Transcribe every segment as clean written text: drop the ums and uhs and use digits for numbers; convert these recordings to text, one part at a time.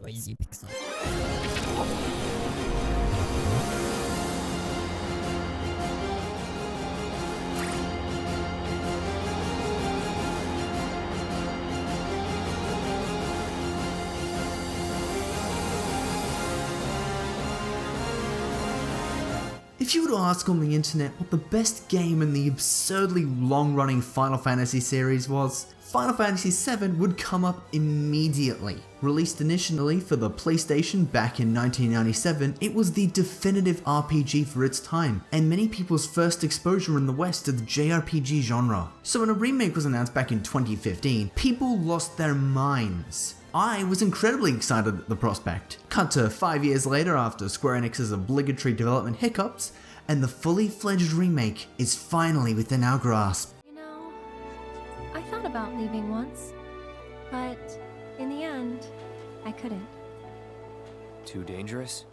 Noisy pixel. If you were to ask on the internet what the best game in the absurdly long-running Final Fantasy series was, Final Fantasy VII would come up immediately. Released initially for the PlayStation back in 1997, it was the definitive RPG for its time, and many people's first exposure in the West to the JRPG genre. So when a remake was announced back in 2015, people lost their minds. I was incredibly excited at the prospect. Cut to 5 years later after Square Enix's obligatory development hiccups, and the fully fledged remake is finally within our grasp. You know, I thought about leaving once, but in the end, I couldn't. Too dangerous?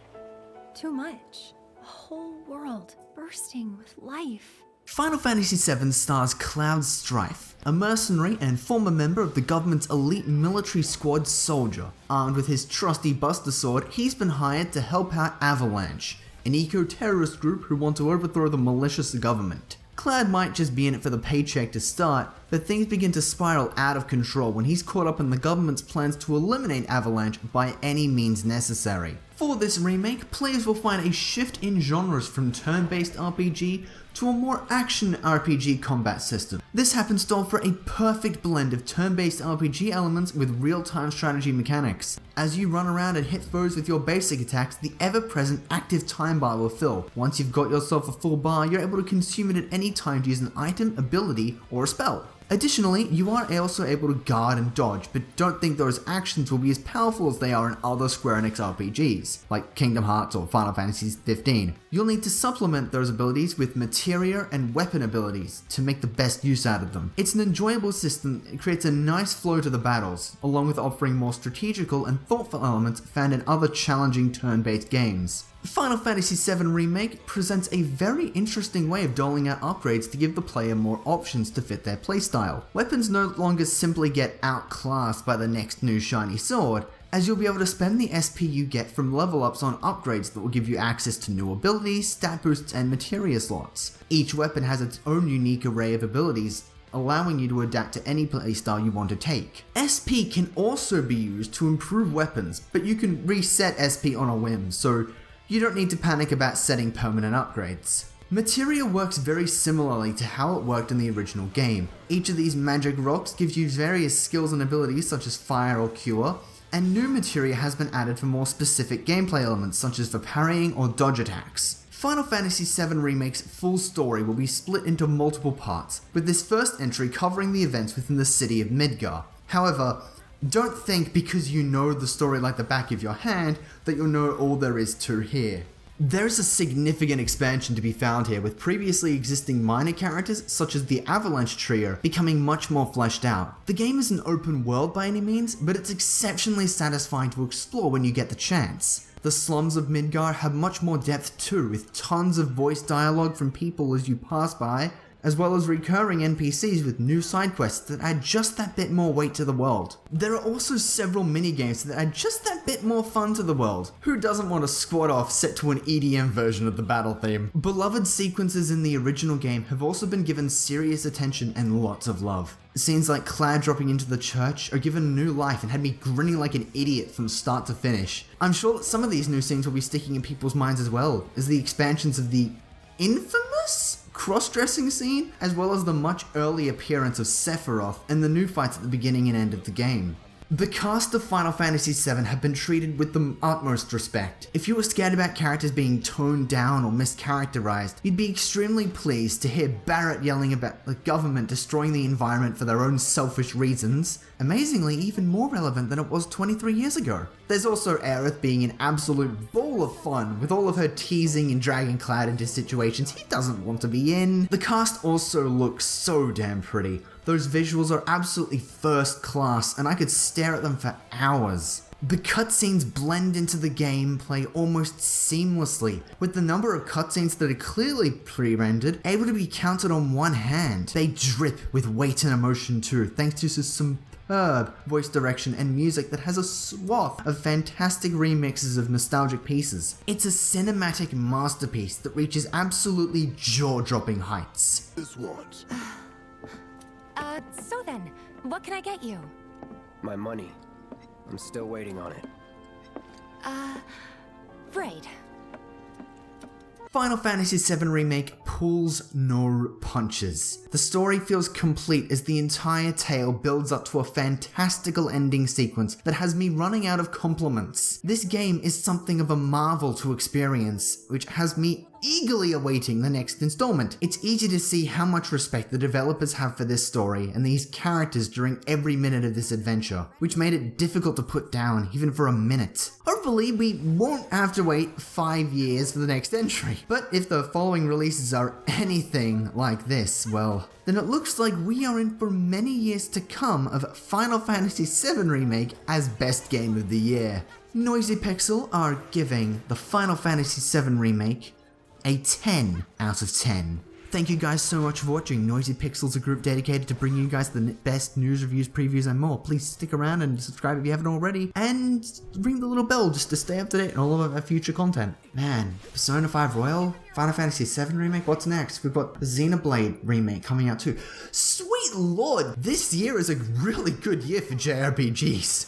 Too much. A whole world bursting with life. Final Fantasy VII stars Cloud Strife, a mercenary and former member of the government's elite military squad soldier. Armed with his trusty Buster Sword, he's been hired to help out Avalanche, an eco-terrorist group who want to overthrow the malicious government. Cloud might just be in it for the paycheck to start, but things begin to spiral out of control when he's caught up in the government's plans to eliminate Avalanche by any means necessary. For this remake, players will find a shift in genres from turn-based RPG to a more action RPG combat system. This happens to offer a perfect blend of turn-based RPG elements with real-time strategy mechanics. As you run around and hit foes with your basic attacks, the ever-present active time bar will fill. Once you've got yourself a full bar, you're able to consume it at any time to use an item, ability, or a spell. Additionally, you are also able to guard and dodge, but don't think those actions will be as powerful as they are in other Square Enix RPGs, like Kingdom Hearts or Final Fantasy XV. You'll need to supplement those abilities with materia and weapon abilities to make the best use out of them. It's an enjoyable system that creates a nice flow to the battles, along with offering more strategical and thoughtful elements found in other challenging turn-based games. Final Fantasy VII Remake presents a very interesting way of doling out upgrades to give the player more options to fit their playstyle. Weapons no longer simply get outclassed by the next new shiny sword, as you'll be able to spend the SP you get from level ups on upgrades that will give you access to new abilities, stat boosts, and materia slots. Each weapon has its own unique array of abilities, allowing you to adapt to any playstyle you want to take. SP can also be used to improve weapons, but you can reset SP on a whim, so you don't need to panic about setting permanent upgrades. Materia works very similarly to how it worked in the original game. Each of these magic rocks gives you various skills and abilities such as fire or cure, and new materia has been added for more specific gameplay elements such as for parrying or dodge attacks. Final Fantasy VII Remake's full story will be split into multiple parts, with this first entry covering the events within the city of Midgar. However, don't think because you know the story like the back of your hand that you'll know all there is to here. There's a significant expansion to be found here, with previously existing minor characters such as the Avalanche Trio becoming much more fleshed out. The game isn't open world by any means, but it's exceptionally satisfying to explore when you get the chance. The slums of Midgar have much more depth too, with tons of voice dialogue from people as you pass by, as well as recurring NPCs with new side quests that add just that bit more weight to the world. There are also several minigames that add just that bit more fun to the world. Who doesn't want a squad off set to an EDM version of the battle theme? Beloved sequences in the original game have also been given serious attention and lots of love. Scenes like Cloud dropping into the church are given new life and had me grinning like an idiot from start to finish. I'm sure that some of these new scenes will be sticking in people's minds as well, as the expansions of the infamous cross-dressing scene, as well as the much early appearance of Sephiroth and the new fights at the beginning and end of the game. The cast of Final Fantasy VII have been treated with the utmost respect. If you were scared about characters being toned down or mischaracterized, you'd be extremely pleased to hear Barrett yelling about the government destroying the environment for their own selfish reasons, amazingly even more relevant than it was 23 years ago. There's also Aerith being an absolute ball of fun, with all of her teasing and dragging Cloud into situations he doesn't want to be in. The cast also looks so damn pretty. Those visuals are absolutely first class, and I could stare at them for hours. The cutscenes blend into the gameplay almost seamlessly, with the number of cutscenes that are clearly pre-rendered able to be counted on one hand. They drip with weight and emotion too, thanks to some superb voice direction and music that has a swath of fantastic remixes of nostalgic pieces. It's a cinematic masterpiece that reaches absolutely jaw-dropping heights. This what? So then, what can I get you? My money. I'm still waiting on it. Right. Final Fantasy VII Remake pulls no punches. The story feels complete as the entire tale builds up to a fantastical ending sequence that has me running out of compliments. This game is something of a marvel to experience, which has me eagerly awaiting the next installment. It's easy to see how much respect the developers have for this story and these characters during every minute of this adventure, which made it difficult to put down even for a minute. Hopefully we won't have to wait 5 years for the next entry, but if the following releases are anything like this, well, then it looks like we are in for many years to come of Final Fantasy VII Remake as best game of the year. Noisy Pixel are giving the Final Fantasy VII Remake a 10 out of 10. Thank you guys so much for watching. Noisy Pixel's a group dedicated to bringing you guys the best news, reviews, previews, and more. Please stick around and subscribe if you haven't already, and ring the little bell just to stay up to date on all of our future content. Man, Persona 5 Royal, Final Fantasy VII Remake, what's next? We've got the Xenoblade Remake coming out too. Sweet lord, this year is a really good year for JRPGs.